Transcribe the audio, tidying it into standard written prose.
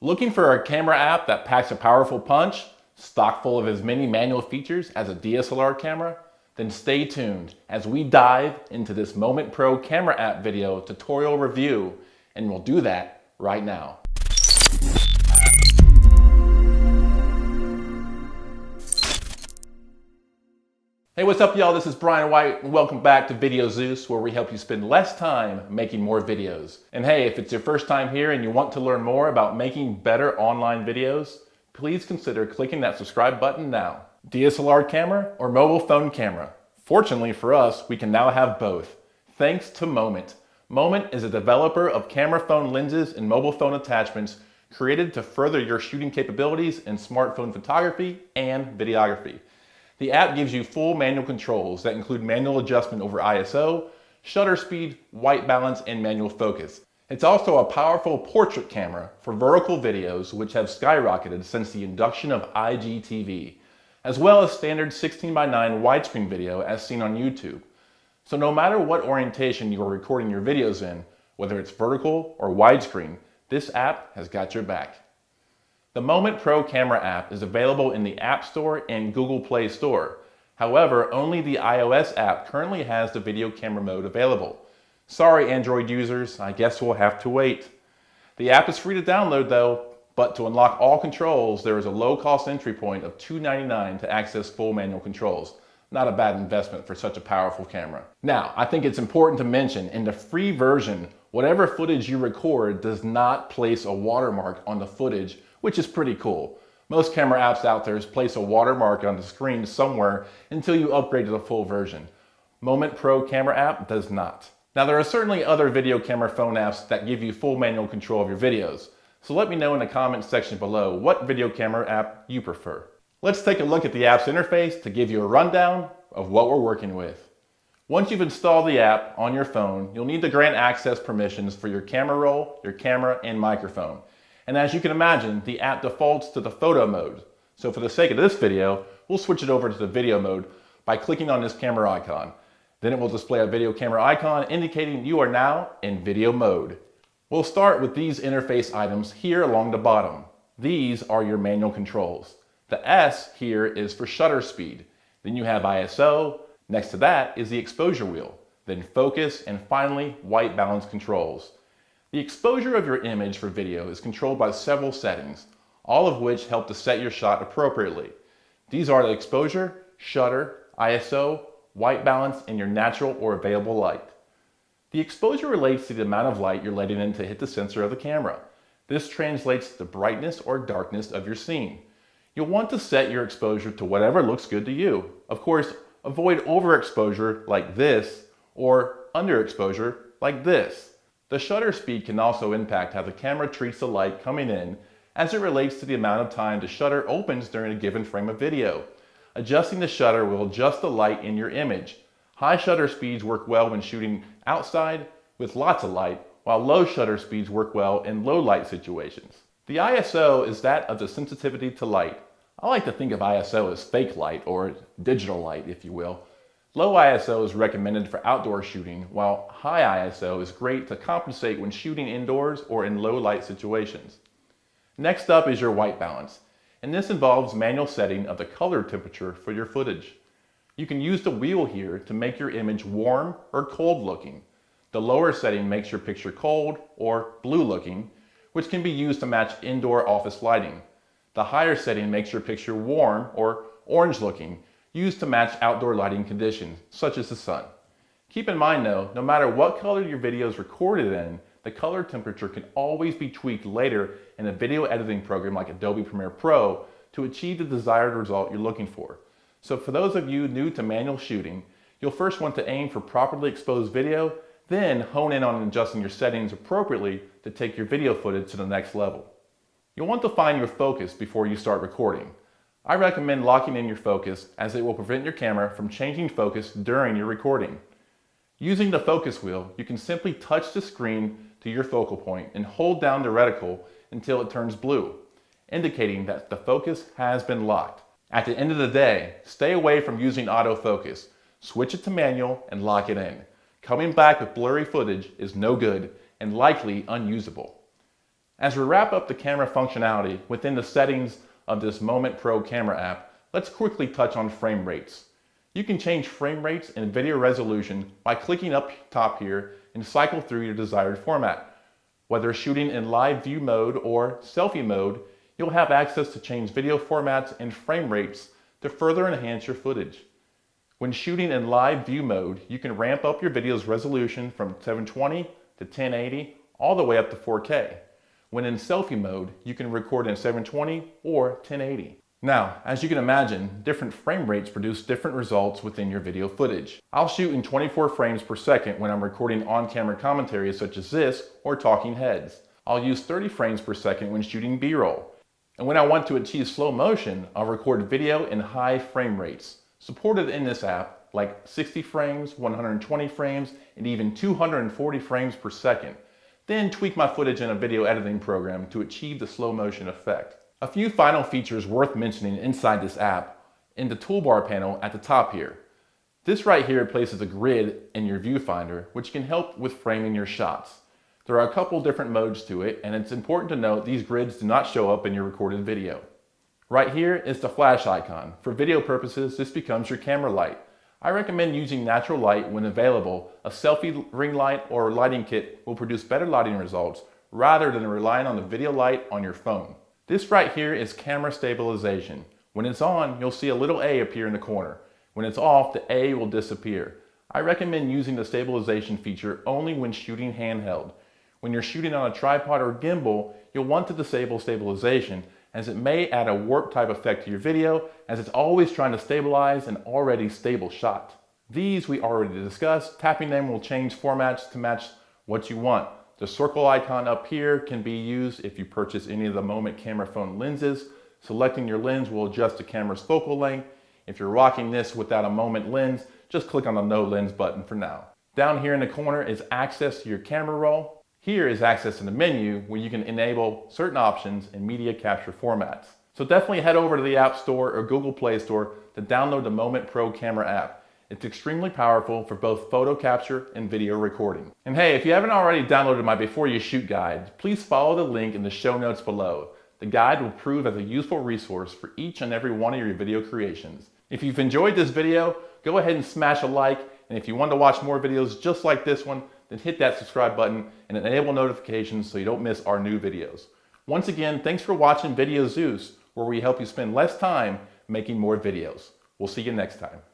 Looking for a camera app that packs a powerful punch, stock full of as many manual features as a DSLR camera? Then stay tuned as we dive into this Moment Pro camera app video tutorial review, and we'll do that right now. Hey, what's up y'all? This is Brian White and welcome back to VideoZeus, where we help you spend less time making more videos. And hey, if it's your first time here and you want to learn more about making better online videos, please consider clicking that subscribe button now. DSLR camera or mobile phone camera? Fortunately for us, we can now have both, thanks to Moment. Moment is a developer of camera phone lenses and mobile phone attachments created to further your shooting capabilities in smartphone photography and videography. The app gives you full manual controls that include manual adjustment over ISO, shutter speed, white balance, and manual focus. It's also a powerful portrait camera for vertical videos, which have skyrocketed since the induction of IGTV, as well as standard 16:9 widescreen video as seen on YouTube. So no matter what orientation you are recording your videos in, whether it's vertical or widescreen, this app has got your back. The Moment Pro camera app is available in the App Store and Google Play Store. However, only the iOS app currently has the video camera mode available. Sorry Android users, I guess we'll have to wait. The app is free to download though, but to unlock all controls, there is a low-cost entry point of $2.99 to access full manual controls. Not a bad investment for such a powerful camera. Now, I think it's important to mention, in the free version, whatever footage you record does not place a watermark on the footage, which is pretty cool. Most camera apps out there place a watermark on the screen somewhere until you upgrade to the full version. Moment Pro camera app does not. Now there are certainly other video camera phone apps that give you full manual control of your videos, so let me know in the comments section below what video camera app you prefer. Let's take a look at the app's interface to give you a rundown of what we're working with. Once you've installed the app on your phone, you'll need to grant access permissions for your camera roll, your camera, and microphone. And as you can imagine, the app defaults to the photo mode. So for the sake of this video, we'll switch it over to the video mode by clicking on this camera icon. Then it will display a video camera icon indicating you are now in video mode. We'll start with these interface items here along the bottom. These are your manual controls. The S here is for shutter speed. Then you have ISO. Next to that is the exposure wheel. Then focus, and finally white balance controls. The exposure of your image for video is controlled by several settings, all of which help to set your shot appropriately. These are the exposure, shutter, ISO, white balance, and your natural or available light. The exposure relates to the amount of light you're letting in to hit the sensor of the camera. This translates to the brightness or darkness of your scene. You'll want to set your exposure to whatever looks good to you. Of course, avoid overexposure like this or underexposure like this. The shutter speed can also impact how the camera treats the light coming in as it relates to the amount of time the shutter opens during a given frame of video. Adjusting the shutter will adjust the light in your image. High shutter speeds work well when shooting outside with lots of light, while low shutter speeds work well in low light situations. The ISO is that of the sensitivity to light. I like to think of ISO as fake light, or digital light if you will. Low ISO is recommended for outdoor shooting, while high ISO is great to compensate when shooting indoors or in low light situations. Next up is your white balance, and this involves manual setting of the color temperature for your footage. You can use the wheel here to make your image warm or cold looking. The lower setting makes your picture cold or blue looking, which can be used to match indoor office lighting. The higher setting makes your picture warm or orange looking, used to match outdoor lighting conditions, such as the sun. Keep in mind though, no matter what color your video is recorded in, the color temperature can always be tweaked later in a video editing program like Adobe Premiere Pro to achieve the desired result you're looking for. So for those of you new to manual shooting, you'll first want to aim for properly exposed video, then hone in on adjusting your settings appropriately to take your video footage to the next level. You'll want to find your focus before you start recording. I recommend locking in your focus as it will prevent your camera from changing focus during your recording. Using the focus wheel, you can simply touch the screen to your focal point and hold down the reticle until it turns blue, indicating that the focus has been locked. At the end of the day, stay away from using autofocus. Switch it to manual and lock it in. Coming back with blurry footage is no good and likely unusable. As we wrap up the camera functionality within the settings of this Moment Pro camera app, let's quickly touch on frame rates. You can change frame rates and video resolution by clicking up top here and cycle through your desired format. Whether shooting in live view mode or selfie mode, you'll have access to change video formats and frame rates to further enhance your footage. When shooting in live view mode, you can ramp up your video's resolution from 720 to 1080 all the way up to 4K. When in selfie mode, you can record in 720 or 1080. Now, as you can imagine, different frame rates produce different results within your video footage. I'll shoot in 24 frames per second when I'm recording on-camera commentary such as this or talking heads. I'll use 30 frames per second when shooting B-roll. And when I want to achieve slow motion, I'll record video in high frame rates, supported in this app, like 60 frames, 120 frames, and even 240 frames per second. Then tweak my footage in a video editing program to achieve the slow motion effect. A few final features worth mentioning inside this app in the toolbar panel at the top here. This right here places a grid in your viewfinder, which can help with framing your shots. There are a couple different modes to it, and it's important to note these grids do not show up in your recorded video. Right here is the flash icon. For video purposes, this becomes your camera light. I recommend using natural light when available. A selfie ring light or lighting kit will produce better lighting results rather than relying on the video light on your phone. This right here is camera stabilization. When it's on, you'll see a little A appear in the corner. When it's off, the A will disappear. I recommend using the stabilization feature only when shooting handheld. When you're shooting on a tripod or gimbal, you'll want to disable stabilization, as it may add a warp type effect to your video, as it's always trying to stabilize an already stable shot. These we already discussed. Tapping them will change formats to match what you want. The circle icon up here can be used if you purchase any of the Moment camera phone lenses. Selecting your lens will adjust the camera's focal length. If you're rocking this without a Moment lens, just click on the no lens button for now. Down here in the corner is access to your camera roll. Here is access to the menu where you can enable certain options in media capture formats. So definitely head over to the App Store or Google Play Store to download the Moment Pro camera app. It's extremely powerful for both photo capture and video recording. And hey, if you haven't already downloaded my Before You Shoot guide, please follow the link in the show notes below. The guide will prove as a useful resource for each and every one of your video creations. If you've enjoyed this video, go ahead and smash a like, and if you want to watch more videos just like this one, then hit that subscribe button and enable notifications so you don't miss our new videos. Once again, thanks for watching VideoZeus, where we help you spend less time making more videos. We'll see you next time.